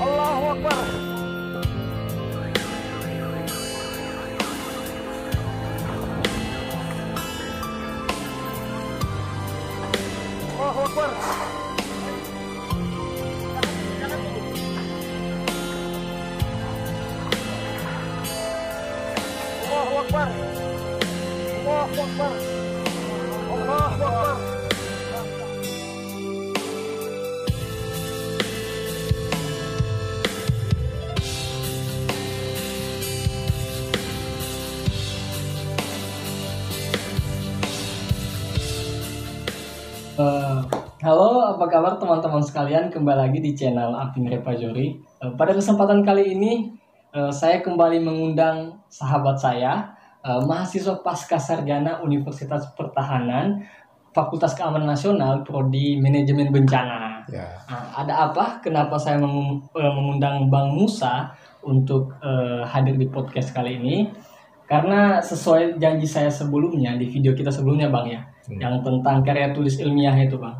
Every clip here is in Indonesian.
Allahu Akbar. Allahu Akbar. Allahu Akbar. Allahu Akbar. Allahu Akbar. Halo, apa kabar teman-teman sekalian? Kembali lagi di channel Apin Repajori. Pada kesempatan kali ini, saya kembali mengundang sahabat saya, mahasiswa Pascasarjana Universitas Pertahanan, Fakultas Keamanan Nasional, Prodi Manajemen Bencana. Ya. Ada apa? Kenapa saya mengundang Bang Musa untuk hadir di podcast kali ini? Karena sesuai janji saya sebelumnya, di video kita sebelumnya Bang ya, yang tentang karya tulis ilmiah itu Bang.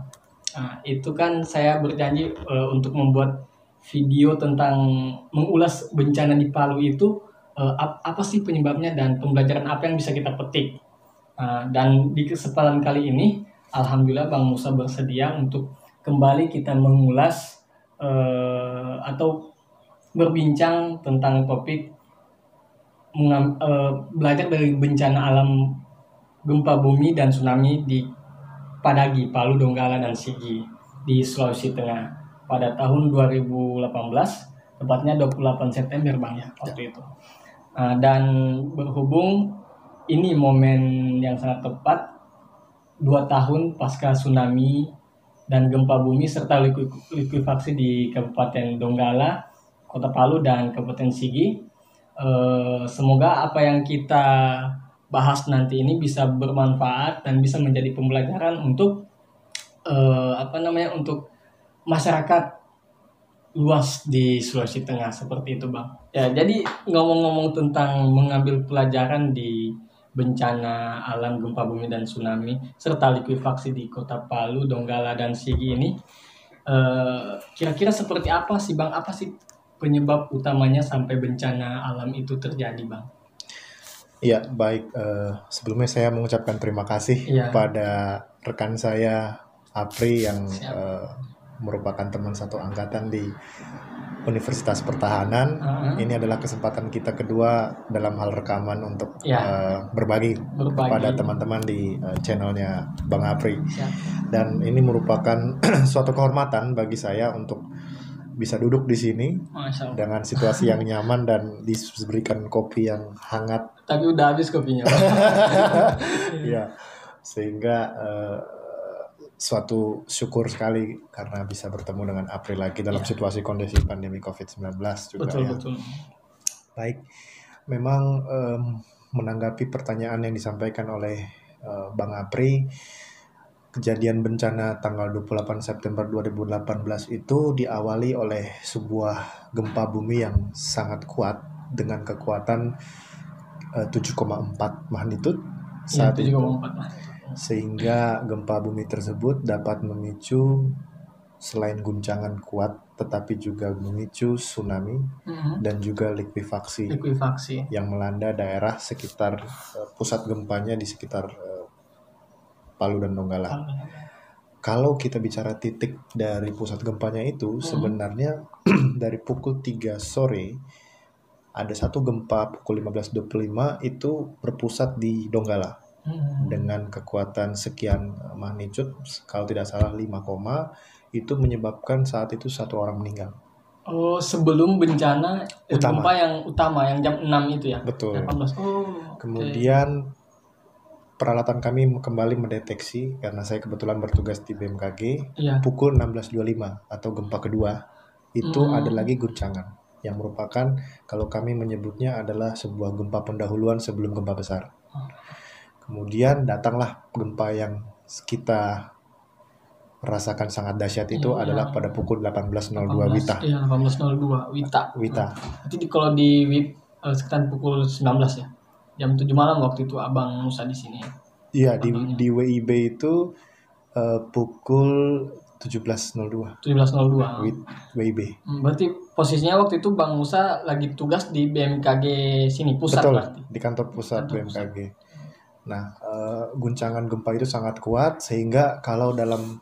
Nah, itu kan saya berjanji untuk membuat video tentang mengulas bencana di Palu itu, apa sih penyebabnya dan pembelajaran apa yang bisa kita petik. Dan di kesempatan kali ini, alhamdulillah Bang Musa bersedia untuk kembali kita mengulas atau berbincang tentang topik belajar dari bencana alam gempa bumi dan tsunami di Padagi, Palu, Donggala, dan Sigi di Sulawesi Tengah pada tahun 2018, tepatnya 28 September Bang ya, waktu itu. Dan berhubung ini momen yang sangat tepat, 2 tahun pasca tsunami dan gempa bumi serta likuifaksi di Kabupaten Donggala, Kota Palu, dan Kabupaten Sigi. Semoga apa yang kita bahas nanti ini bisa bermanfaat dan bisa menjadi pembelajaran untuk untuk masyarakat luas di Sulawesi Tengah, seperti itu Bang. Ya, jadi ngomong-ngomong tentang mengambil pelajaran di bencana alam gempa bumi dan tsunami serta likuifaksi di Kota Palu, Donggala, dan Sigi ini, kira-kira seperti apa sih Bang? Apa sih penyebab utamanya sampai bencana alam itu terjadi Bang? Iya, baik. Sebelumnya saya mengucapkan terima kasih kepada rekan saya Apri yang merupakan teman satu angkatan di Universitas Pertahanan. Ini adalah kesempatan kita kedua dalam hal rekaman untuk berbagi kepada teman-teman di channelnya Bang Apri. Dan ini merupakan suatu kehormatan bagi saya untuk bisa duduk di sini dengan situasi yang nyaman dan diberikan kopi yang hangat. Tapi udah habis kopinya. Ya, sehingga suatu syukur sekali karena bisa bertemu dengan April lagi dalam situasi kondisi pandemi COVID-19 juga. Betul. Baik, memang menanggapi pertanyaan yang disampaikan oleh Bang Apri, kejadian bencana tanggal 28 September 2018 itu diawali oleh sebuah gempa bumi yang sangat kuat dengan kekuatan 7,4 magnitude saat itu, sehingga gempa bumi tersebut dapat memicu selain guncangan kuat, tetapi juga memicu tsunami dan juga likuifaksi yang melanda daerah sekitar pusat gempanya di sekitar Palu dan Donggala. Kalau kita bicara titik dari pusat gempanya itu, sebenarnya dari pukul 3 sore, ada satu gempa pukul 15.25 itu berpusat di Donggala. Dengan kekuatan sekian magnitude, kalau tidak salah 5, itu menyebabkan saat itu 1 orang meninggal. Oh, sebelum bencana gempa yang utama, yang jam 6 itu ya? Betul. 18. Kemudian peralatan kami kembali mendeteksi, karena saya kebetulan bertugas di BMKG, pukul 16.25 atau gempa kedua, itu ada lagi guncangan, yang merupakan, kalau kami menyebutnya adalah sebuah gempa pendahuluan sebelum gempa besar. Kemudian datanglah gempa yang kita rasakan sangat dahsyat itu adalah pada pukul 18.02 Wita. Iya, 18.02 Wita. Jadi kalau di sekitar pukul 19 ya. Jam 7 malam waktu itu Abang Musa di sini. Iya, di WIB itu pukul 17.02. 17.02. WIB. Berarti posisinya waktu itu Bang Musa lagi tugas di BMKG sini, pusat. Betul, berarti. di kantor pusat BMKG. Nah, guncangan gempa itu sangat kuat, sehingga kalau dalam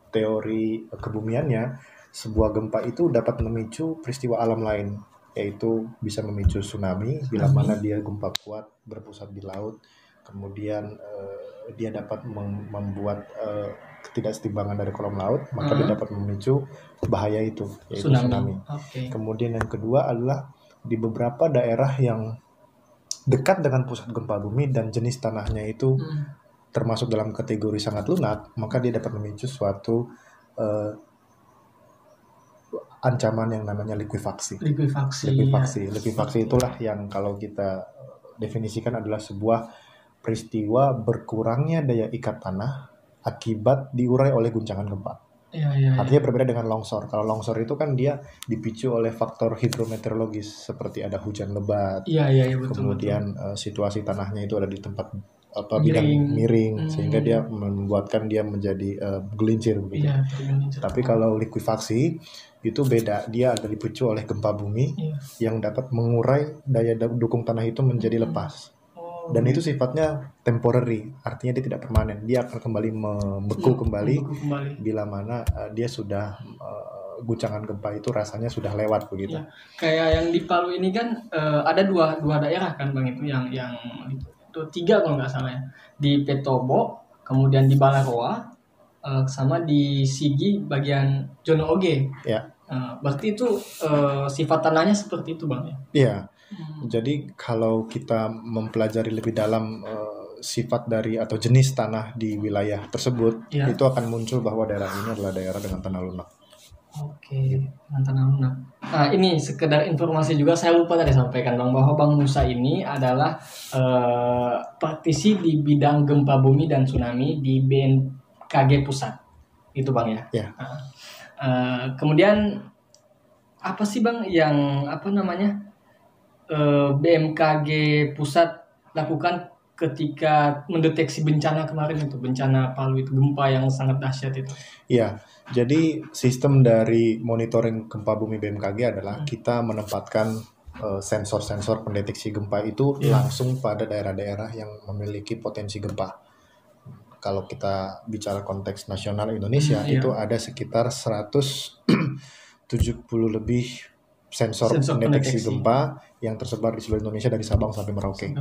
teori kebumiannya, sebuah gempa itu dapat memicu peristiwa alam lain, yaitu bisa memicu tsunami bila mana dia gempa kuat berpusat di laut, kemudian dia dapat membuat ketidakseimbangan dari kolom laut, maka dia dapat memicu bahaya itu, yaitu tsunami. Kemudian yang kedua adalah di beberapa daerah yang dekat dengan pusat gempa bumi dan jenis tanahnya itu termasuk dalam kategori sangat lunak, maka dia dapat memicu suatu ancaman yang namanya likuifaksi. Likuifaksi itulah yang kalau kita definisikan adalah sebuah peristiwa berkurangnya daya ikat tanah akibat diurai oleh guncangan gempa. Artinya berbeda dengan longsor. Kalau longsor itu kan dia dipicu oleh faktor hidrometeorologis seperti ada hujan lebat. Kemudian situasi tanahnya itu ada di tempat bidang miring sehingga dia membuatkan dia menjadi gelincir begitu. Tapi kalau likuifaksi itu beda, dia ada dipicu oleh gempa bumi yang dapat mengurai daya dukung tanah itu menjadi lepas. Dan itu sifatnya temporary, artinya dia tidak permanen. Dia akan kembali membeku kembali bila mana dia sudah guncangan gempa itu rasanya sudah lewat begitu. Kayak yang di Palu ini kan ada dua daerah kan Bang, itu yang itu 3 kalau nggak salah ya. Di Petobo, kemudian di Balaroa, sama di Sigi bagian Jono Oge. Berarti itu sifat tanahnya seperti itu Bang ya? Iya. Jadi kalau kita mempelajari lebih dalam sifat dari atau jenis tanah di wilayah tersebut, itu akan muncul bahwa daerah ini adalah daerah dengan tanah lunak. Dengan tanah lunak. Nah, ini sekedar informasi juga, saya lupa tadi sampaikan Bang, bahwa Bang Musa ini adalah praktisi di bidang gempa bumi dan tsunami di BMKG Pusat. Itu Bang ya? Kemudian apa sih Bang yang BMKG Pusat lakukan ketika mendeteksi bencana kemarin itu, bencana Palu itu, gempa yang sangat dahsyat itu? Iya, jadi sistem dari monitoring gempa bumi BMKG adalah kita menempatkan sensor-sensor pendeteksi gempa itu langsung pada daerah-daerah yang memiliki potensi gempa. Kalau kita bicara konteks nasional Indonesia, itu ada sekitar 170 lebih sensor pendeteksi gempa yang tersebar di seluruh Indonesia dari Sabang sampai Merauke.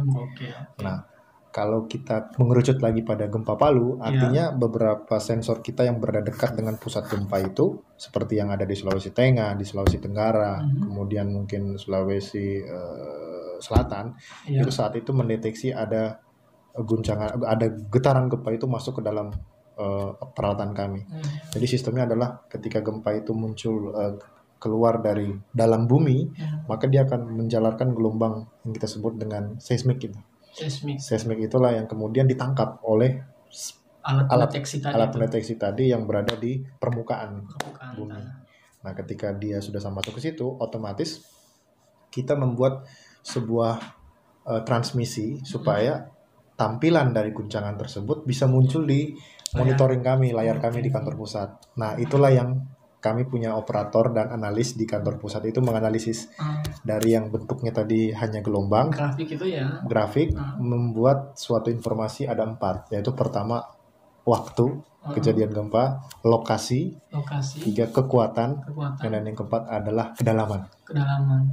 Nah, kalau kita mengerucut lagi pada gempa Palu, artinya beberapa sensor kita yang berada dekat dengan pusat gempa itu, seperti yang ada di Sulawesi Tengah, di Sulawesi Tenggara, kemudian mungkin Sulawesi Selatan, itu saat itu mendeteksi ada guncangan, ada getaran gempa itu masuk ke dalam peralatan kami. Jadi sistemnya adalah ketika gempa itu muncul keluar dari dalam bumi, maka dia akan menjalarkan gelombang yang kita sebut dengan seismik gitu. Seismik itulah yang kemudian ditangkap oleh alat pendeteksi tadi yang berada di permukaan bumi. Nah, ketika dia sudah masuk ke situ, otomatis kita membuat sebuah transmisi supaya tampilan dari guncangan tersebut bisa muncul di monitoring kami, layar kami di kantor pusat. Nah, itulah yang kami punya operator dan analis di kantor pusat itu menganalisis dari yang bentuknya tadi hanya gelombang, grafik membuat suatu informasi ada 4, yaitu pertama waktu kejadian gempa, lokasi, 3 kekuatan, dan yang keempat adalah kedalaman.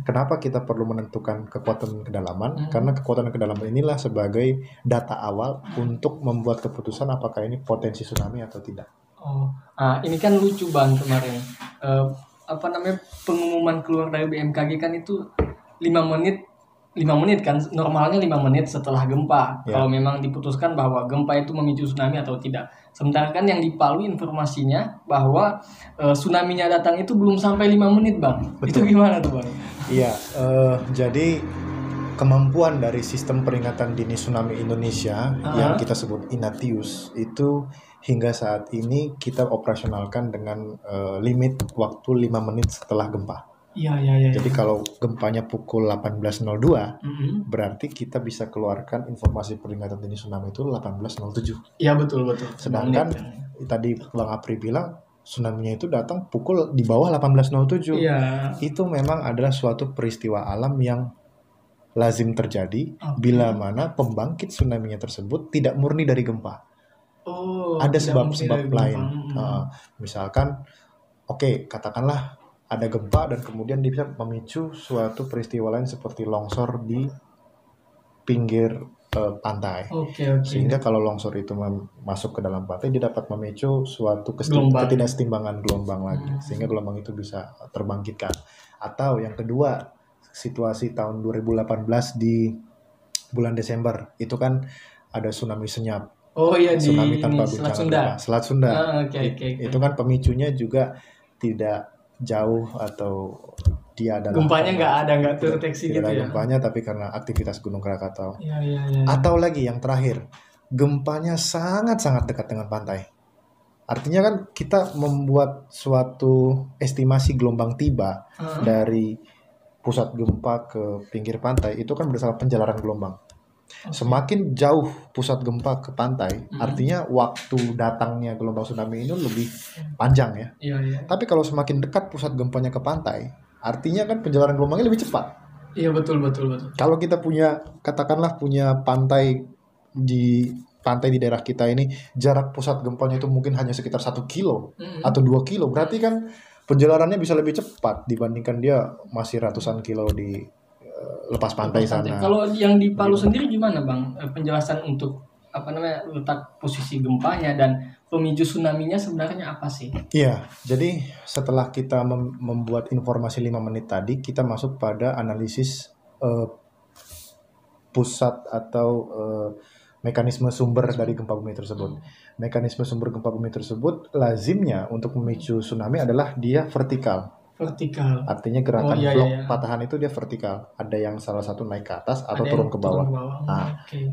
Kenapa kita perlu menentukan kekuatan kedalaman? Karena kekuatan kedalaman inilah sebagai data awal untuk membuat keputusan apakah ini potensi tsunami atau tidak. Ini kan lucu Bang kemarin. Pengumuman keluar dari BMKG kan itu 5 menit kan, normalnya 5 menit setelah gempa. Kalau memang diputuskan bahwa gempa itu memicu tsunami atau tidak. Sementara kan yang di Palu informasinya bahwa tsunami-nya datang itu belum sampai 5 menit Bang. Betul. Itu gimana tuh Bang? Iya, jadi kemampuan dari sistem peringatan dini tsunami Indonesia yang kita sebut Inatius itu hingga saat ini kita operasionalkan dengan limit waktu 5 menit setelah gempa. Iya. Jadi kalau gempanya pukul 18.02, berarti kita bisa keluarkan informasi peringatan dini tsunami itu 18.07. Iya betul. Sedangkan tadi Bang Apri bilang tsunami-nya itu datang pukul di bawah 18.07. Iya. Itu memang adalah suatu peristiwa alam yang lazim terjadi bila mana pembangkit tsunami-nya tersebut tidak murni dari gempa. Ada sebab-sebab lain. Misalkan, katakanlah ada gempa dan kemudian dia bisa memicu suatu peristiwa lain seperti longsor di pinggir pantai. Sehingga kalau longsor itu masuk ke dalam pantai, dia dapat memicu suatu ketidaksetimbangan gelombang lagi. Sehingga gelombang itu bisa terbangkitkan. Atau yang kedua, situasi tahun 2018 di bulan Desember, itu kan ada tsunami senyap. Tsunami tanpa guncangan Selat Sunda. Itu kan pemicunya juga tidak jauh atau dia adalah gempanya nggak terdeteksi gitu ya. Gempanya tapi karena aktivitas Gunung Krakatau. Atau lagi yang terakhir, gempanya sangat-sangat dekat dengan pantai. Artinya kan kita membuat suatu estimasi gelombang tiba dari pusat gempa ke pinggir pantai itu kan berdasarkan penjalaran gelombang. Semakin jauh pusat gempa ke pantai, artinya waktu datangnya gelombang tsunami ini lebih panjang ya. Tapi kalau semakin dekat pusat gempanya ke pantai, artinya kan penjalaran gelombangnya lebih cepat. Iya betul. Kalau kita katakanlah punya pantai di daerah kita ini, jarak pusat gempanya itu mungkin hanya sekitar 1 kilo atau 2 kilo, berarti kan penjelarannya bisa lebih cepat dibandingkan dia masih ratusan kilo di lepas pantai sana. Kalau yang di Palu sendiri gimana Bang? Penjelasan untuk letak posisi gempanya dan pemicu tsunami-nya sebenarnya apa sih? Iya, jadi setelah kita membuat informasi 5 menit tadi, kita masuk pada analisis pusat atau mekanisme sumber dari gempa bumi tersebut. Mekanisme sumber gempa bumi tersebut lazimnya untuk memicu tsunami adalah dia vertikal. Artinya gerakan blok patahan itu dia vertikal. Ada yang salah satu naik ke atas atau turun ke bawah.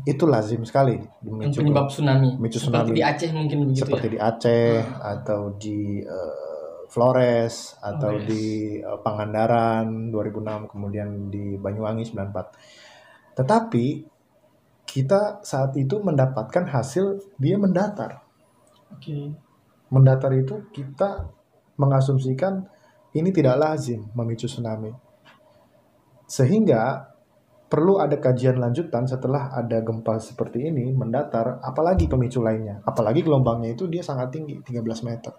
Itu lazim sekali memicu penyebab tsunami. Seperti di Aceh mungkin begitu. Seperti di Aceh atau di Flores atau di Pangandaran 2006, kemudian di Banyuwangi 94. Tetapi kita saat itu mendapatkan hasil dia mendatar. Mendatar itu kita mengasumsikan ini tidak lazim memicu tsunami. Sehingga perlu ada kajian lanjutan setelah ada gempa seperti ini mendatar, apalagi pemicu lainnya. Apalagi gelombangnya itu dia sangat tinggi, 13 meter.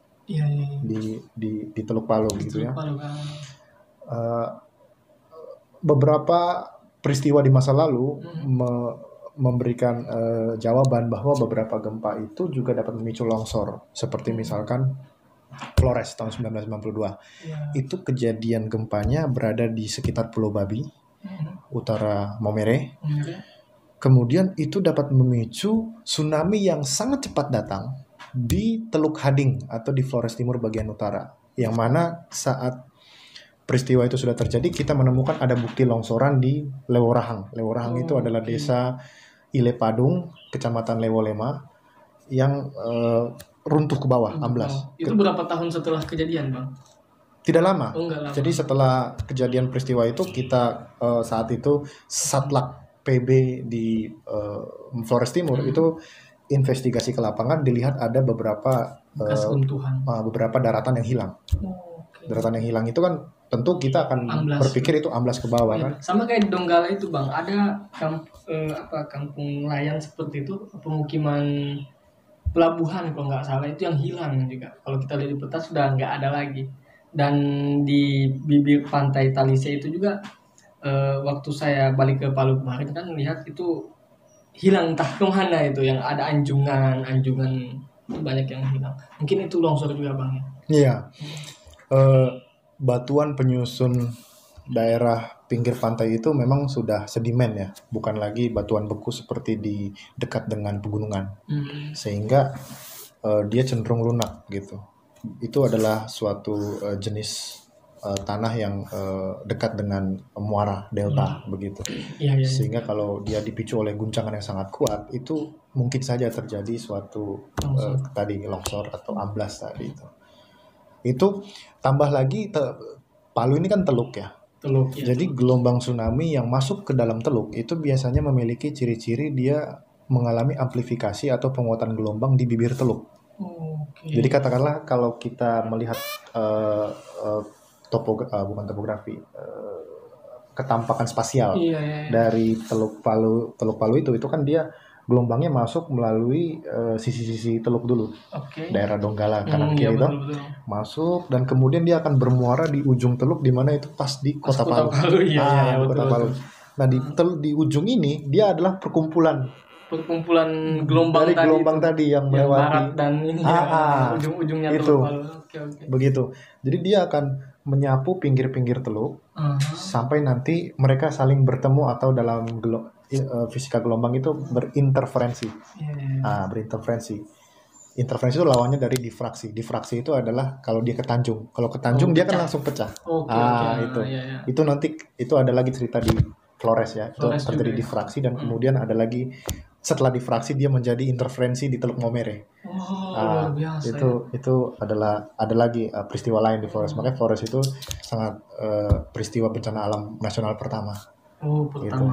Di Teluk Palu gitu ya. Beberapa peristiwa di masa lalu memberikan jawaban bahwa beberapa gempa itu juga dapat memicu longsor. Seperti misalkan Flores tahun 1992. Itu kejadian gempanya berada di sekitar Pulau Babi, utara Momere. Kemudian itu dapat memicu tsunami yang sangat cepat datang di Teluk Hading atau di Flores Timur bagian utara. Yang mana saat peristiwa itu sudah terjadi, kita menemukan ada bukti longsoran di Leworahang. Leworahang itu adalah desa Ile Padung, kecamatan Lewolema, yang runtuh ke bawah, amblas. Itu berapa tahun setelah kejadian, Bang? Tidak lama. Nggak lama. Jadi setelah kejadian peristiwa itu kita saat itu Satlak PB di Flores Timur itu investigasi ke lapangan dilihat ada beberapa beberapa daratan yang hilang. Daratan yang hilang itu kan tentu kita akan berpikir itu amblas ke bawah kan. Sama kayak di Donggala itu Bang, ada kampung nelayan seperti itu, pemukiman pelabuhan kalau nggak salah itu yang hilang juga. Kalau kita lihat di peta sudah nggak ada lagi. Dan di bibir pantai Talise itu juga waktu saya balik ke Palu kemarin kan lihat itu hilang entah kemana itu, yang ada anjungan itu banyak yang hilang. Mungkin itu longsor juga Bang ya. Iya. Batuan penyusun daerah pinggir pantai itu memang sudah sedimen ya, bukan lagi batuan beku seperti di dekat dengan pegunungan. Sehingga dia cenderung lunak gitu. Itu adalah suatu jenis tanah yang dekat dengan muara delta begitu. Sehingga kalau dia dipicu oleh guncangan yang sangat kuat, itu mungkin saja terjadi suatu tadi longsor atau amblas tadi itu. Itu tambah lagi Palu ini kan teluk ya. Jadi gelombang tsunami yang masuk ke dalam teluk itu biasanya memiliki ciri-ciri dia mengalami amplifikasi atau penguatan gelombang di bibir teluk. Jadi katakanlah kalau kita melihat bukan topografi, ketampakan spasial dari Teluk Palu itu kan dia gelombangnya masuk melalui sisi-sisi teluk dulu, daerah Donggala kanan kiri itu masuk, dan kemudian dia akan bermuara di ujung teluk di mana itu pas di Kota Palu. Kota Palu. Nah di ujung ini dia adalah perkumpulan gelombang dari gelombang tadi yang melewati barat dan ini ujung-ujungnya itu Palu. Begitu. Jadi dia akan menyapu pinggir-pinggir teluk sampai nanti mereka saling bertemu atau dalam fisika gelombang itu berinterferensi. Berinterferensi. Interferensi itu lawannya dari difraksi. Difraksi itu adalah kalau dia ketanjung. Kalau ketanjung dia kan langsung pecah. Itu nanti itu ada lagi cerita di Flores ya. Itu terjadi difraksi dan kemudian ada lagi setelah difraksi dia menjadi interferensi di Teluk Momere. Luar biasa. Itu ada lagi peristiwa lain di Flores. Makanya Flores itu sangat peristiwa bencana alam nasional pertama. Pertama. Gitu.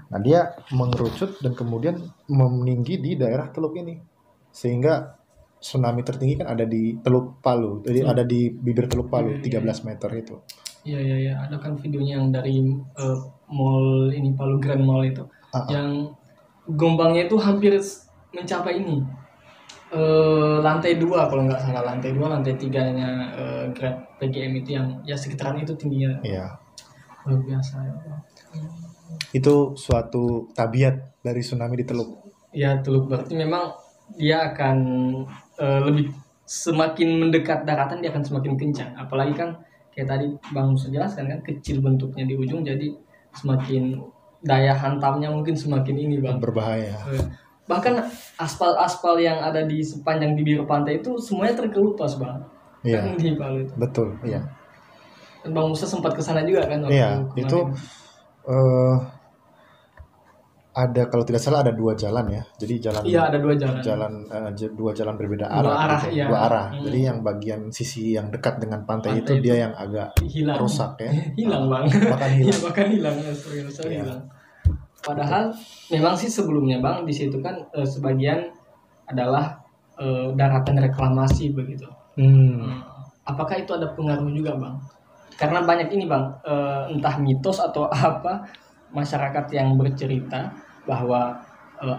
Nah dia mengerucut dan kemudian meninggi di daerah teluk ini, sehingga tsunami tertinggi kan ada di Teluk Palu, jadi ada di bibir Teluk Palu 13 meter itu. Iya, ada kan videonya yang dari mall ini Palu Grand Mall itu, yang gelombangnya itu hampir mencapai ini lantai 2 kalau nggak salah, lantai 2, lantai 3-nya Grand PGM itu yang ya sekitaran itu tingginya. Iya. Luar biasa ya. Itu suatu tabiat dari tsunami di teluk. Ya teluk berarti memang dia akan lebih semakin mendekat daratan dia akan semakin kencang. Apalagi kan kayak tadi Bang Musa jelaskan kan kecil bentuknya di ujung, jadi semakin daya hantamnya mungkin semakin ini Bang. Berbahaya. Bahkan aspal-aspal yang ada di sepanjang bibir pantai itu semuanya terkelupas Bang. Iya. Di Palu itu. Betul, iya. Dan Bang Musa sempat kesana juga kan? Iya, itu ada kalau tidak salah ada 2 jalan ya. Jadi ada 2 jalan. Dua jalan berbeda arah. Dua arah. Jadi yang bagian sisi yang dekat dengan pantai itu dia yang agak rusak ya. Hilang Bang. Bahkan hilang. Hilang. Padahal memang sih sebelumnya Bang di situ kan sebagian adalah daratan reklamasi begitu. Apakah itu ada pengaruh juga Bang? Karena banyak ini Bang, entah mitos atau apa, masyarakat yang bercerita bahwa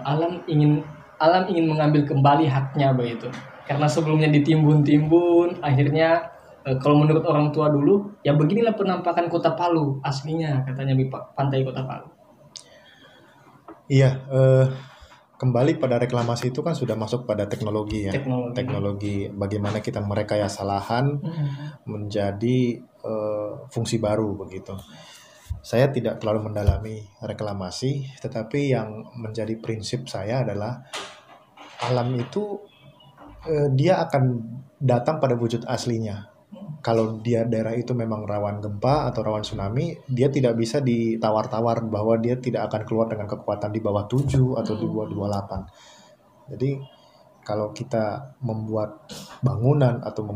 alam ingin mengambil kembali haknya begitu. Karena sebelumnya ditimbun-timbun, akhirnya kalau menurut orang tua dulu, ya beginilah penampakan Kota Palu aslinya katanya di pantai Kota Palu. Iya, kembali pada reklamasi itu kan sudah masuk pada teknologi ya. Teknologi bagaimana kita merekayasa lahan menjadi fungsi baru begitu. Saya tidak terlalu mendalami reklamasi, tetapi yang menjadi prinsip saya adalah alam itu dia akan datang pada wujud aslinya. Kalau daerah itu memang rawan gempa atau rawan tsunami, dia tidak bisa ditawar-tawar bahwa dia tidak akan keluar dengan kekuatan di bawah 7 atau di bawah 8. Jadi kalau kita membuat bangunan atau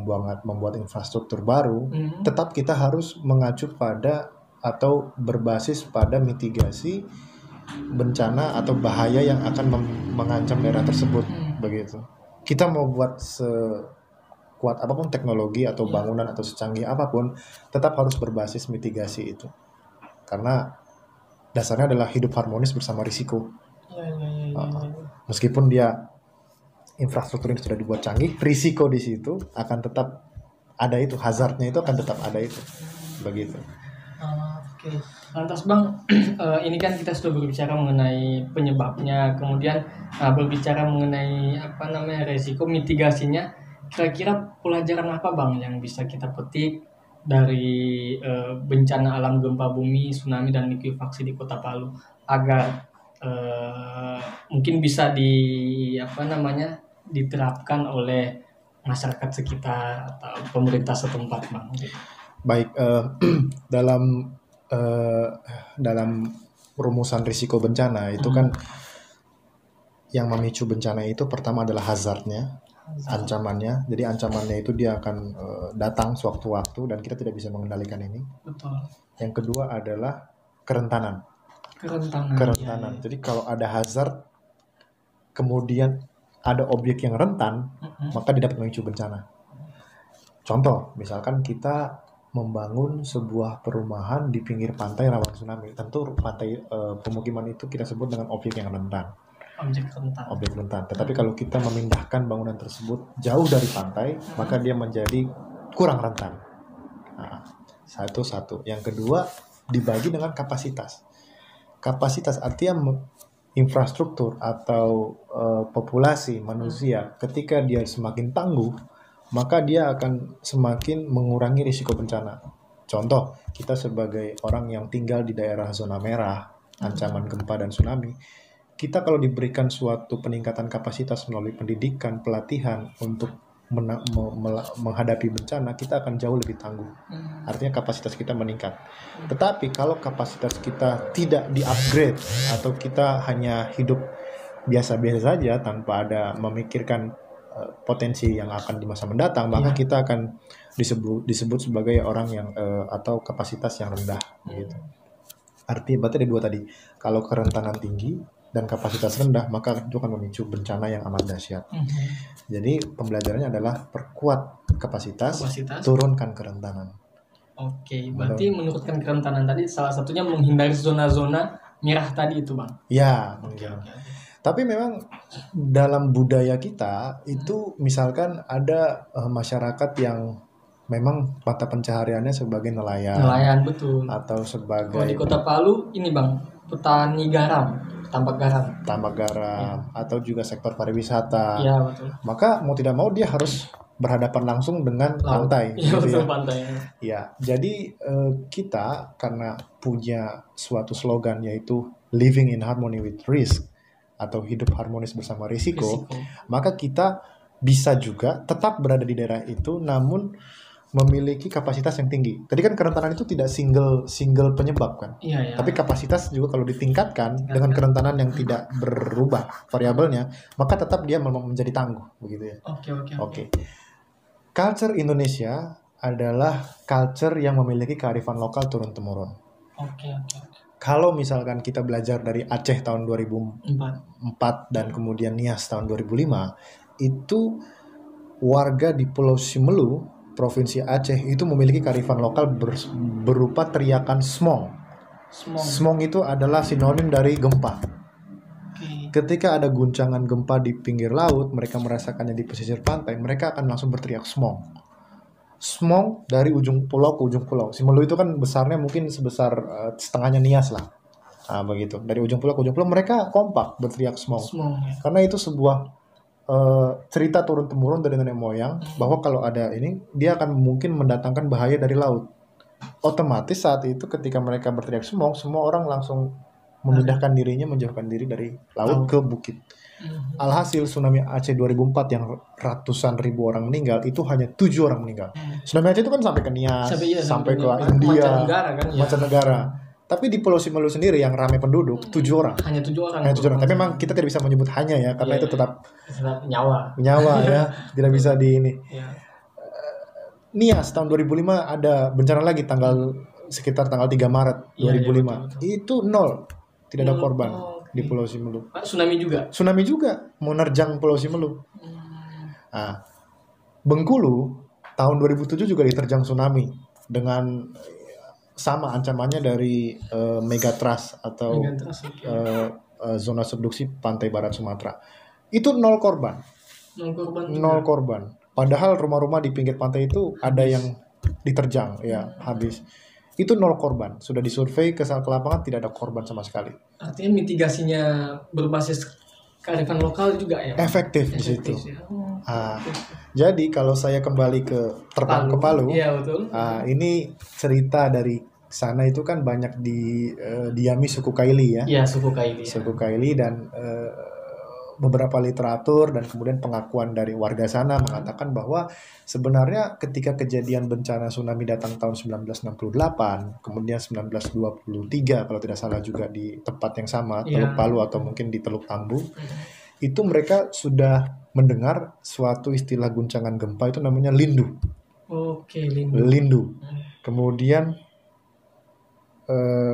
membuat infrastruktur baru, tetap kita harus mengacu pada atau berbasis pada mitigasi bencana atau bahaya yang akan mengancam daerah tersebut. Begitu. Kita mau buat sekuat apapun teknologi atau bangunan atau secanggih apapun, tetap harus berbasis mitigasi itu. Karena dasarnya adalah hidup harmonis bersama risiko. Meskipun dia infrastruktur ini sudah dibuat canggih, risiko di situ akan tetap ada, itu hazardnya itu akan tetap ada itu. Begitu. Oke. Lantas Bang, ini kan kita sudah berbicara mengenai penyebabnya, kemudian berbicara mengenai resiko mitigasinya. Kira-kira pelajaran apa Bang yang bisa kita petik dari bencana alam gempa bumi, tsunami dan likuifaksi di Kota Palu agar mungkin bisa diterapkan oleh masyarakat sekitar atau pemerintah setempat Bang? Baik, dalam rumusan risiko bencana itu kan yang memicu bencana itu pertama adalah hazardnya, ancamannya. Jadi ancamannya itu dia akan datang sewaktu-waktu dan kita tidak bisa mengendalikan ini. Betul. Yang kedua adalah kerentanan. Ya. Jadi kalau ada hazard, kemudian ada objek yang rentan, maka dia dapat memicu bencana. Contoh, misalkan kita membangun sebuah perumahan di pinggir pantai rawan tsunami. Tentu pantai pemukiman itu kita sebut dengan objek yang rentan. Objek rentan. Tetapi kalau kita memindahkan bangunan tersebut jauh dari pantai, maka dia menjadi kurang rentan. Nah, satu. Yang kedua, dibagi dengan kapasitas. Kapasitas artinya infrastruktur atau populasi manusia, ketika dia semakin tangguh, maka dia akan semakin mengurangi risiko bencana. Contoh, kita sebagai orang yang tinggal di daerah zona merah, ancaman gempa dan tsunami, kita kalau diberikan suatu peningkatan kapasitas melalui pendidikan, pelatihan untuk menghadapi bencana, kita akan jauh lebih tangguh. Artinya kapasitas kita meningkat. Tetapi kalau kapasitas kita tidak di-upgrade atau kita hanya hidup biasa-biasa saja tanpa ada memikirkan potensi yang akan di masa mendatang, maka kita akan disebut sebagai orang yang atau kapasitas yang rendah gitu. Artinya berarti ada dua tadi. Kalau kerentanan tinggi dan kapasitas rendah, maka itu akan memicu bencana yang amat dahsyat. Jadi pembelajarannya adalah perkuat kapasitas, turunkan kerentanan. Oke, berarti menurunkan kerentanan tadi salah satunya menghindari zona-zona merah tadi itu Bang? Ya, tapi memang dalam budaya kita itu misalkan ada masyarakat yang memang mata pencahariannya sebagai nelayan. Nelayan, betul. Atau sebagai... Kalau di Kota Palu ini Bang, petani garam, tambak garam. Ya. Atau juga sektor pariwisata. Iya, betul. Maka mau tidak mau dia harus berhadapan langsung dengan pantai. Iya, betul, pantai. Ya, jadi kita karena punya suatu slogan yaitu living in harmony with risk, atau hidup harmonis bersama risiko, maka kita bisa juga tetap berada di daerah itu namun memiliki kapasitas yang tinggi. Tadi kan kerentanan itu tidak single penyebab kan? Iya. Tapi kapasitas juga kalau ditingkatkan dengan kerentanan yang tidak berubah variabelnya, maka tetap dia menjadi tangguh, begitu ya. Oke. Culture Indonesia adalah culture yang memiliki kearifan lokal turun-temurun. Oke. Kalau misalkan kita belajar dari Aceh tahun 2004 dan kemudian Nias tahun 2005, itu warga di Pulau Simelu, Provinsi Aceh itu memiliki kearifan lokal berupa teriakan smong. Smong itu adalah sinonim dari gempa. Ketika ada guncangan gempa di pinggir laut, mereka merasakannya di pesisir pantai, mereka akan langsung berteriak smong. Smong dari ujung pulau ke ujung pulau. Simelu itu kan besarnya mungkin sebesar setengahnya Nias lah. Nah, begitu. Dari ujung pulau ke ujung pulau mereka kompak berteriak smong. Karena itu sebuah cerita turun-temurun dari nenek moyang bahwa kalau ada ini, dia akan mungkin mendatangkan bahaya dari laut. Otomatis saat itu ketika mereka berteriak smong, semua orang langsung memindahkan dirinya, menjauhkan diri dari laut ke bukit. Alhasil tsunami Aceh 2004 yang ratusan ribu orang meninggal, itu hanya 7 orang meninggal. Tsunami Aceh itu kan sampai ke Nias, sampai ke India, mancanegara. Tapi di Pulau Simelu sendiri yang ramai penduduk 7 orang. Hanya 7 orang. Tapi memang kita tidak bisa menyebut hanya ya, karena itu tetap nyawa ya, tidak bisa di ini. Nias tahun 2005 ada bencana lagi sekitar tanggal 3 Maret 2005. Betul. Itu 0. Tidak ada korban. di Pulau Simelu. Tsunami juga mau nerjang Pulau Simelu. Nah, Bengkulu tahun 2007 juga diterjang tsunami dengan sama ancamannya dari megatrust atau zona subduksi pantai barat Sumatera. Itu 0 korban. 0 korban. Padahal rumah-rumah di pinggir pantai itu ada yang diterjang, ya habis. Itu 0 korban. Sudah disurvei ke lapangan, tidak ada korban sama sekali. Artinya mitigasinya berbasis kearifan lokal juga ya? Efektif di situ. Jadi kalau saya kembali ke terbang ke Palu, iya, betul. Ini cerita dari sana itu kan banyak diami suku Kaili ya. Iya, suku Kaili. Suku Kaili dan beberapa literatur dan kemudian pengakuan dari warga sana mengatakan bahwa sebenarnya ketika kejadian bencana tsunami datang tahun 1968, kemudian 1923 kalau tidak salah juga di tempat yang sama, Teluk Palu atau mungkin di Teluk Tambu, itu mereka sudah mendengar suatu istilah guncangan gempa itu namanya lindu. Oke, lindu. Kemudian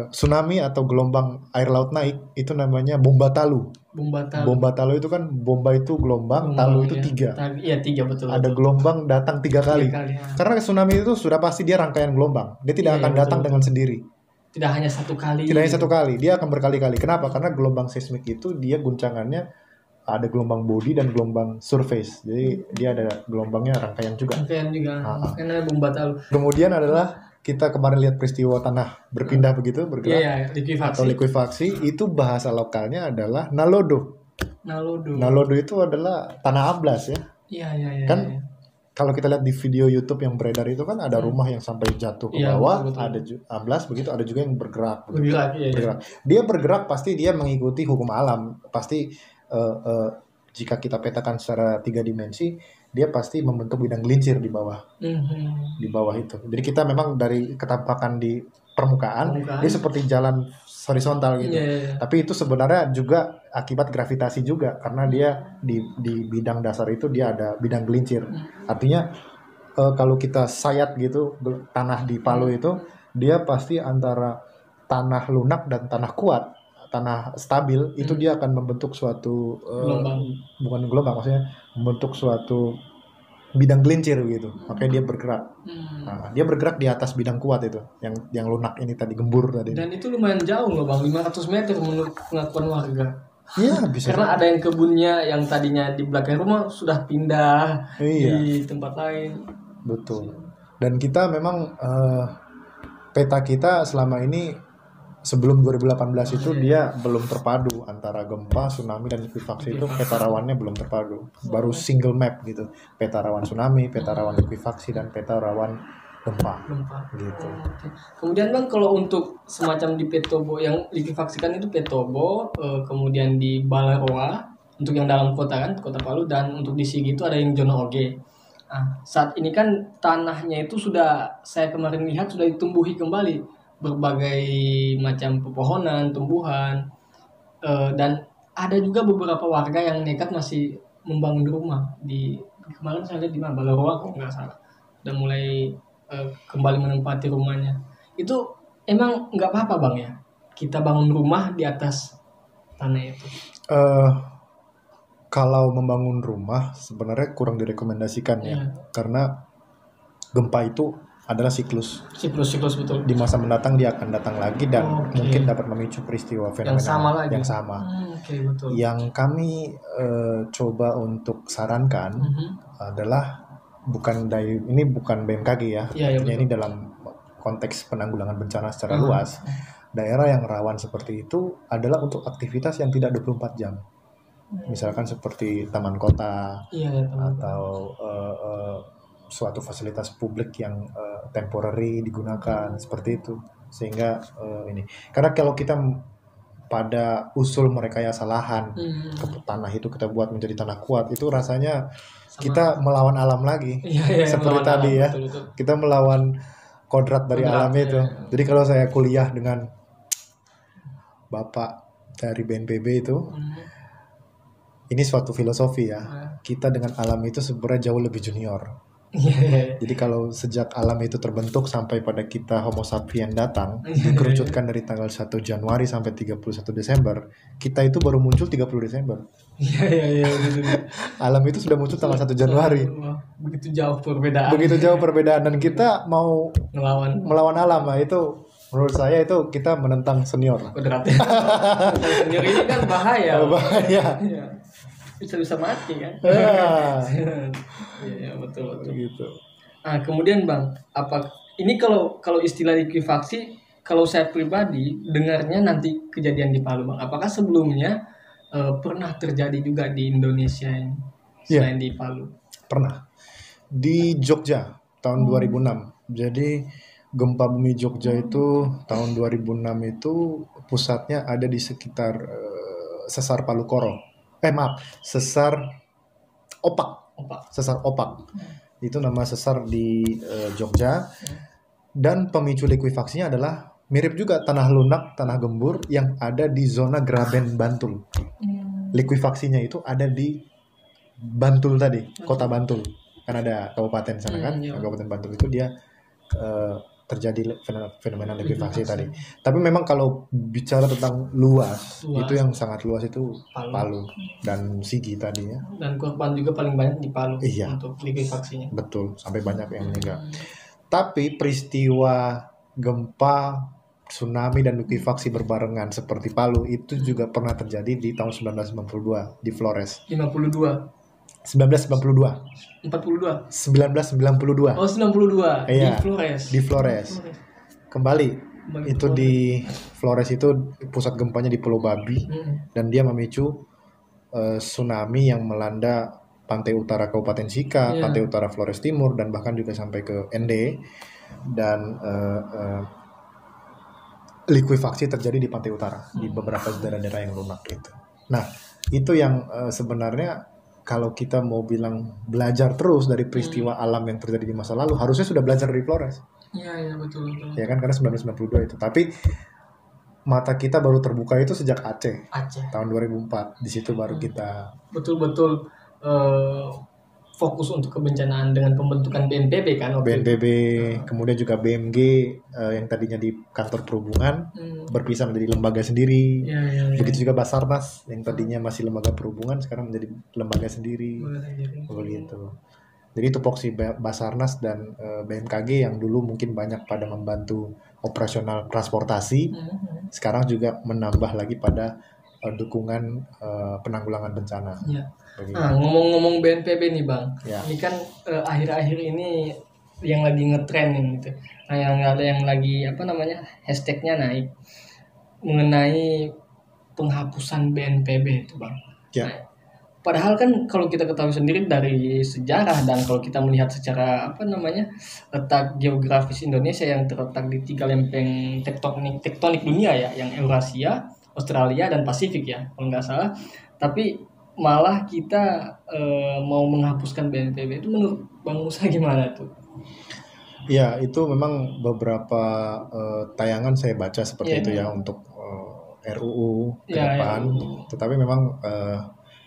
tsunami atau gelombang air laut naik itu namanya bomba talu. Bomba talu itu kan bomba itu gelombang, talu itu 3. Iya, 3 betul. Ada gelombang datang 3 kali. Karena tsunami itu sudah pasti dia rangkaian gelombang. Dia tidak akan datang dengan sendiri. Tidak hanya satu kali. Tidak hanya satu kali, dia akan berkali-kali. Kenapa? Karena gelombang seismik itu dia guncangannya ada gelombang body dan gelombang surface. Jadi dia ada gelombangnya rangkaian juga. Karena bomba talu. Kemudian adalah kita kemarin lihat peristiwa tanah berpindah begitu, bergerak, atau likuifaksi, itu bahasa lokalnya adalah nalodo. Nalodo itu adalah tanah amblas ya. Iya. Kan kalau kita lihat di video YouTube yang beredar itu kan ada rumah yang sampai jatuh ke bawah, betul. Ada amblas begitu, ada juga yang bergerak. Bergerak. Dia bergerak pasti dia mengikuti hukum alam. Pasti jika kita petakan secara 3 dimensi, dia pasti membentuk bidang gelincir di bawah. Di bawah itu. Jadi kita memang dari ketampakan di permukaan, dia seperti jalan horizontal gitu. Tapi itu sebenarnya juga akibat gravitasi juga, karena dia di bidang dasar itu dia ada bidang gelincir. Artinya kalau kita sayat gitu tanah di Palu itu, dia pasti antara tanah lunak dan tanah kuat, tanah stabil, itu dia akan membentuk suatu bukan gelombang, maksudnya membentuk suatu bidang gelincir gitu. Makanya dia bergerak. Dia bergerak di atas bidang kuat itu, yang lunak ini tadi, gembur tadi. Dan itu lumayan jauh loh Bang, 500 meter menurut pengakuan warga. Iya, bisa. Karena ada yang kebunnya yang tadinya di belakang rumah sudah pindah di tempat lain. Betul. Dan kita memang peta kita selama ini sebelum 2018 itu dia belum terpadu antara gempa, tsunami, dan likuifaksi. Itu peta rawannya belum terpadu. Baru single map gitu. Peta rawan tsunami, peta rawan likuifaksi, dan peta rawan gempa. Gitu. Kemudian Bang, kalau untuk semacam di Petobo yang likuifaksi kan itu Petobo, kemudian di Balaroa untuk yang dalam kota kan, Kota Palu, dan untuk di Sigi itu ada yang Jono Oge. Saat ini kan tanahnya itu sudah, saya kemarin lihat sudah ditumbuhi kembali berbagai macam pepohonan, tumbuhan, dan ada juga beberapa warga yang nekat masih membangun rumah di kemarin saya lihat di mana, Balaroa kok nggak salah, udah mulai kembali menempati rumahnya. Itu emang nggak apa-apa Bang ya, kita bangun rumah di atas tanah itu? Kalau membangun rumah sebenarnya kurang direkomendasikan ya, karena gempa itu adalah siklus betul. Di masa mendatang dia akan datang lagi dan mungkin dapat memicu peristiwa fenomena yang sama. Betul. Yang kami coba untuk sarankan adalah ini bukan BMKG ya. Ini dalam konteks penanggulangan bencana secara luas. Daerah yang rawan seperti itu adalah untuk aktivitas yang tidak 24 jam. Misalkan seperti taman kota atau suatu fasilitas publik yang temporary digunakan seperti itu, sehingga ini karena kalau kita pada usul merekayasa lahan ke tanah itu kita buat menjadi tanah kuat, itu rasanya kita melawan alam lagi. Seperti tadi alam, ya betul. Kita melawan kodrat dari alam itu. Jadi kalau saya kuliah dengan Bapak dari BNPB itu, ini suatu filosofi ya, kita dengan alam itu sebenarnya jauh lebih junior. Jadi kalau sejak alam itu terbentuk sampai pada kita Homo sapien datang, dikerucutkan dari tanggal 1 Januari sampai 31 Desember, kita itu baru muncul 30 Desember. Iya. Alam itu sudah muncul tanggal 1 Januari. Begitu jauh perbedaan. Begitu jauh perbedaan, dan kita mau melawan alam. Nah, itu menurut saya itu kita menentang senior. Senior ini kan bahaya. Bahaya. Iya. Bisa mati kan. Iya, betul. Gitu. Nah, kemudian Bang, ini kalau istilah likuifaksi, kalau saya pribadi dengarnya nanti kejadian di Palu, Bang. Apakah sebelumnya pernah terjadi juga di Indonesia ini selain di Palu? Pernah. Di Jogja tahun 2006. Jadi gempa bumi Jogja itu tahun 2006 itu pusatnya ada di sekitar sesar Palu Koro. Sesar Opak. Sesar Opak. Itu nama sesar di Jogja. Dan pemicu likuifaksinya adalah mirip juga tanah lunak, tanah gembur yang ada di zona Graben Bantul. Likuifaksinya itu ada di Bantul tadi, kota Bantul. Kan ada kabupaten sana kan, Kabupaten Bantul itu dia terjadi fenomena likuifaksi tadi. Tapi memang kalau bicara tentang luas, itu yang sangat luas itu Palu dan Sigi tadi ya. Dan korban juga paling banyak di Palu untuk likuifaksinya. Betul, sampai banyak yang meninggal. Tapi peristiwa gempa, tsunami dan likuifaksi berbarengan seperti Palu itu juga pernah terjadi di tahun 1992 di Flores. 1992. 1992. Oh, 92. Iya, Di Flores. Kembali itu di Flores itu pusat gempanya di Pulau Babi dan dia memicu tsunami yang melanda pantai utara Kabupaten Sika, pantai utara Flores Timur dan bahkan juga sampai ke Ende, dan likuifaksi terjadi di pantai utara di beberapa daerah-daerah yang lunak itu. Nah, itu yang sebenarnya kalau kita mau bilang belajar terus dari peristiwa alam yang terjadi di masa lalu, harusnya sudah belajar dari Flores. Iya, betul. Ya kan, karena 1992 itu. Tapi mata kita baru terbuka itu sejak Aceh. Tahun 2004. Di situ baru kita betul-betul fokus untuk kebencanaan dengan pembentukan BNPB kan. BNPB, kemudian juga BMG yang tadinya di kantor perhubungan berpisah menjadi lembaga sendiri. Begitu juga Basarnas yang tadinya masih lembaga perhubungan sekarang menjadi lembaga sendiri. Begitu. Jadi tupoksi Basarnas dan BMKG yang dulu mungkin banyak pada membantu operasional transportasi, sekarang juga menambah lagi pada dukungan penanggulangan bencana. Nah, ngomong-ngomong BNPB nih Bang, ini kan akhir-akhir ini yang lagi ngetren gitu. Nah, yang lagi hashtagnya naik mengenai penghapusan BNPB itu Bang. Nah, padahal kan kalau kita ketahui sendiri dari sejarah dan kalau kita melihat secara letak geografis Indonesia yang terletak di 3 lempeng tektonik dunia ya, yang Eurasia, Australia dan Pasifik ya kalau nggak salah. Tapi malah kita mau menghapuskan BNPB, itu menurut Bang Musa gimana tuh? Ya, itu memang beberapa tayangan saya baca seperti itu ya untuk RUU ke depan. Tetapi memang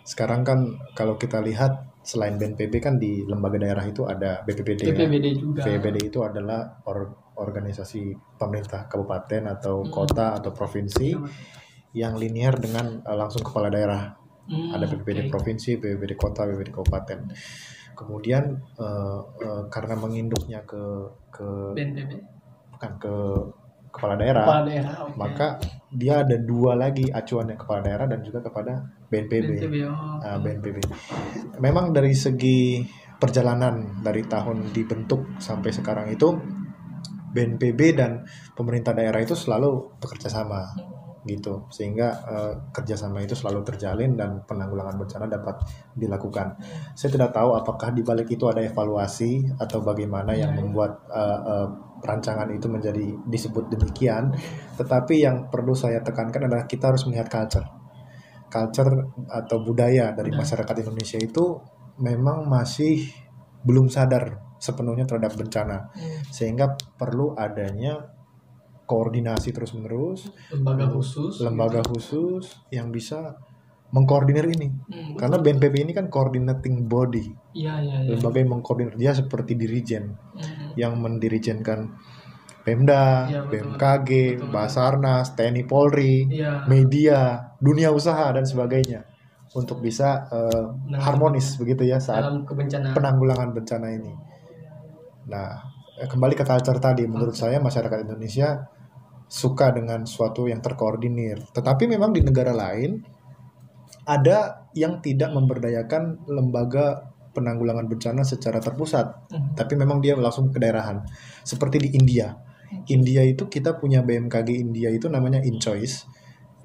sekarang kan kalau kita lihat selain BNPB kan di lembaga daerah itu ada BPBD. Juga. BPBD itu adalah organisasi pemerintah kabupaten atau kota atau provinsi yang linear dengan langsung kepala daerah. Ada BPBD provinsi, BPBD kota, BPBD kabupaten. Kemudian karena menginduknya ke BNPB, bukan ke kepala daerah, maka dia ada 2 lagi acuannya, kepala daerah dan juga kepada BNPB. BNPB. Memang dari segi perjalanan dari tahun dibentuk sampai sekarang itu BNPB dan pemerintah daerah itu selalu bekerja sama. Gitu, sehingga kerjasama itu selalu terjalin dan penanggulangan bencana dapat dilakukan. Saya tidak tahu apakah di balik itu ada evaluasi atau bagaimana yang membuat rancangan itu menjadi disebut demikian. Tetapi yang perlu saya tekankan adalah kita harus melihat culture atau budaya dari masyarakat Indonesia itu memang masih belum sadar sepenuhnya terhadap bencana, sehingga perlu adanya koordinasi terus-menerus, lembaga khusus yang bisa mengkoordinir ini. Karena BNPB ini kan coordinating body. Lembaga yang mengkoordinir, dia seperti dirijen yang mendirijenkan Pemda, BMKG, Basarnas, TNI Polri, media, dunia usaha dan sebagainya untuk bisa harmonis begitu ya saat penanggulangan bencana ini. Nah, kembali ke culture tadi, menurut saya masyarakat Indonesia suka dengan sesuatu yang terkoordinir. Tetapi memang di negara lain ada yang tidak memberdayakan lembaga penanggulangan bencana secara terpusat, tapi memang dia langsung ke daerahan. Seperti di India. India itu kita punya BMKG India itu namanya InChoice.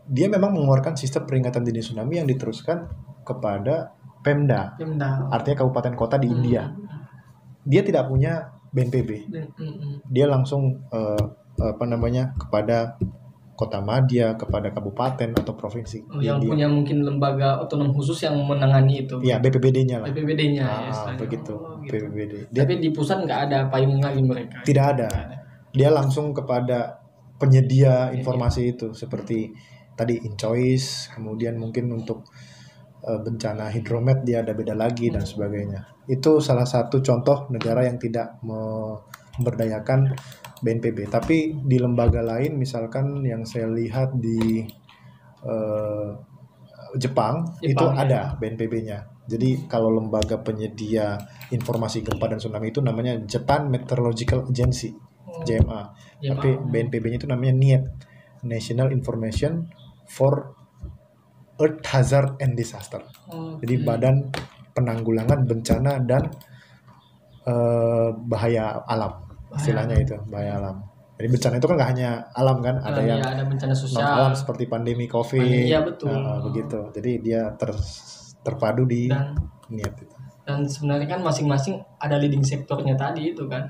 Dia memang mengeluarkan sistem peringatan dini tsunami yang diteruskan kepada Pemda. Artinya kabupaten kota di India. Dia tidak punya BNPB. Dia langsung kepada kota madya, kepada kabupaten atau provinsi. Yang punya mungkin lembaga otonom khusus yang menangani itu. Iya, BPBD-nya lah. BPBD-nya. Begitu. Gitu. BPBD. Tapi di pusat nggak ada payung lagi mereka. Tidak ada. Dia langsung kepada penyedia informasi itu seperti tadi InChoice, kemudian mungkin untuk bencana hidromet dia ada beda lagi dan sebagainya. Itu salah satu contoh negara yang tidak memberdayakan BNPB. Tapi di lembaga lain, misalkan yang saya lihat di Jepang itu ada BNPB-nya. Jadi kalau lembaga penyedia informasi gempa dan tsunami itu namanya Japan Meteorological Agency, JMA. Tapi BNPB-nya itu namanya NIET, National Information for Earth Hazard and Disaster. Jadi Badan Penanggulangan Bencana dan Bahaya Alam. Istilahnya itu bahaya alam. Jadi bencana itu kan nggak hanya alam kan, ada yang ada bencana sosial, non alam seperti pandemi COVID. Iya betul. Begitu. Jadi dia terpadu di niat itu. Dan sebenarnya kan masing-masing ada leading sektornya tadi itu kan.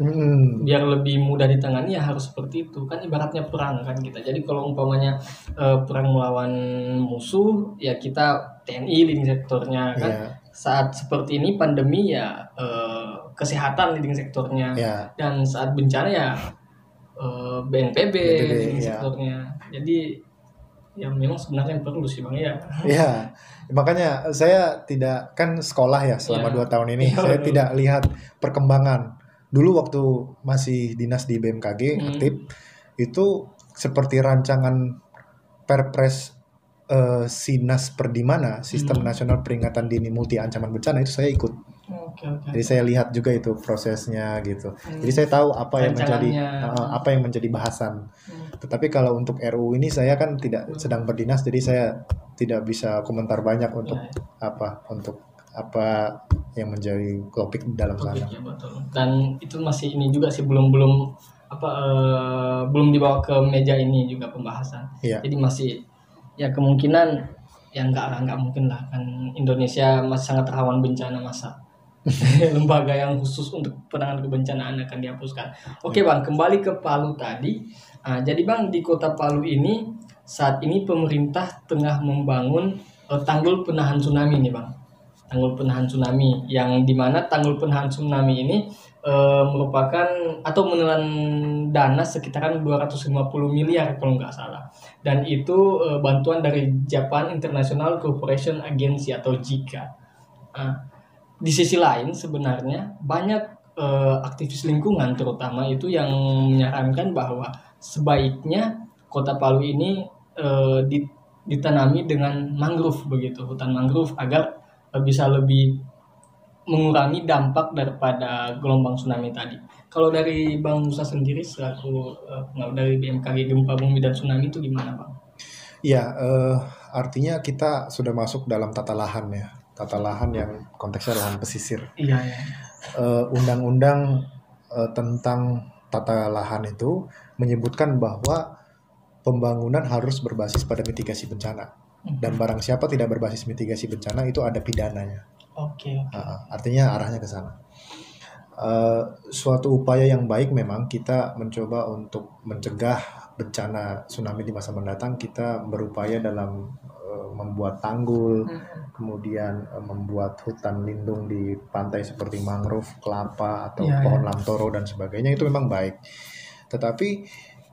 Biar lebih mudah ditangani ya harus seperti itu kan, ibaratnya perang kan kita. Jadi kalau umpamanya perang melawan musuh ya kita TNI leading sektornya kan. Saat seperti ini pandemi ya kesehatan leading sektornya, dan saat bencana ya BNPB leading sektornya. Jadi ya memang sebenarnya perlu sih Bang ya. Iya, makanya saya tidak kan sekolah ya selama 2 tahun ini, saya tidak lihat perkembangan. Dulu waktu masih dinas di BMKG aktif, itu seperti rancangan Perpres Sinas Perdimana, Sistem Nasional Peringatan Dini Multi Ancaman Bencana, itu saya ikut. Jadi saya lihat juga itu prosesnya gitu. Jadi saya tahu apa yang menjadi bahasan. Tetapi kalau untuk RUU ini saya kan tidak sedang berdinas, jadi saya tidak bisa komentar banyak untuk apa yang menjadi topik dalam sana. Ya, betul. Dan itu masih ini juga sih belum dibawa ke meja ini juga pembahasan. Jadi masih ya kemungkinan ya nggak mungkin lah kan, Indonesia masih sangat rawan bencana, masa lembaga yang khusus untuk penanganan kebencanaan akan dihapuskan. Oke Bang, kembali ke Palu tadi. Jadi Bang, di kota Palu ini saat ini pemerintah tengah membangun tanggul penahan tsunami nih Bang. Tanggul penahan tsunami yang dimana tanggul penahan tsunami ini merupakan atau menelan dana sekitaran 250 miliar kalau nggak salah. Dan itu bantuan dari Japan International Cooperation Agency atau JICA. Di sisi lain sebenarnya banyak aktivis lingkungan terutama itu yang menyarankan bahwa sebaiknya kota Palu ini ditanami dengan mangrove begitu, hutan mangrove, agar bisa lebih mengurangi dampak daripada gelombang tsunami tadi. Kalau dari Bang Musa sendiri selaku dari BMKG Gempa Bumi dan Tsunami itu gimana Bang? Ya, artinya kita sudah masuk dalam tata lahan ya. Tata lahan yang konteksnya lahan pesisir. Undang-undang tentang tata lahan itu menyebutkan bahwa pembangunan harus berbasis pada mitigasi bencana. Dan barang siapa tidak berbasis mitigasi bencana itu ada pidananya. Artinya arahnya ke sana. Suatu upaya yang baik memang kita mencoba untuk mencegah bencana tsunami di masa mendatang. Kita berupaya dalam membuat tanggul, kemudian membuat hutan lindung di pantai seperti mangrove, kelapa atau pohon lamtoro dan sebagainya, itu memang baik. Tetapi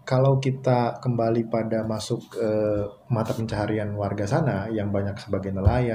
kalau kita kembali pada masuk mata pencaharian warga sana yang banyak sebagai nelayan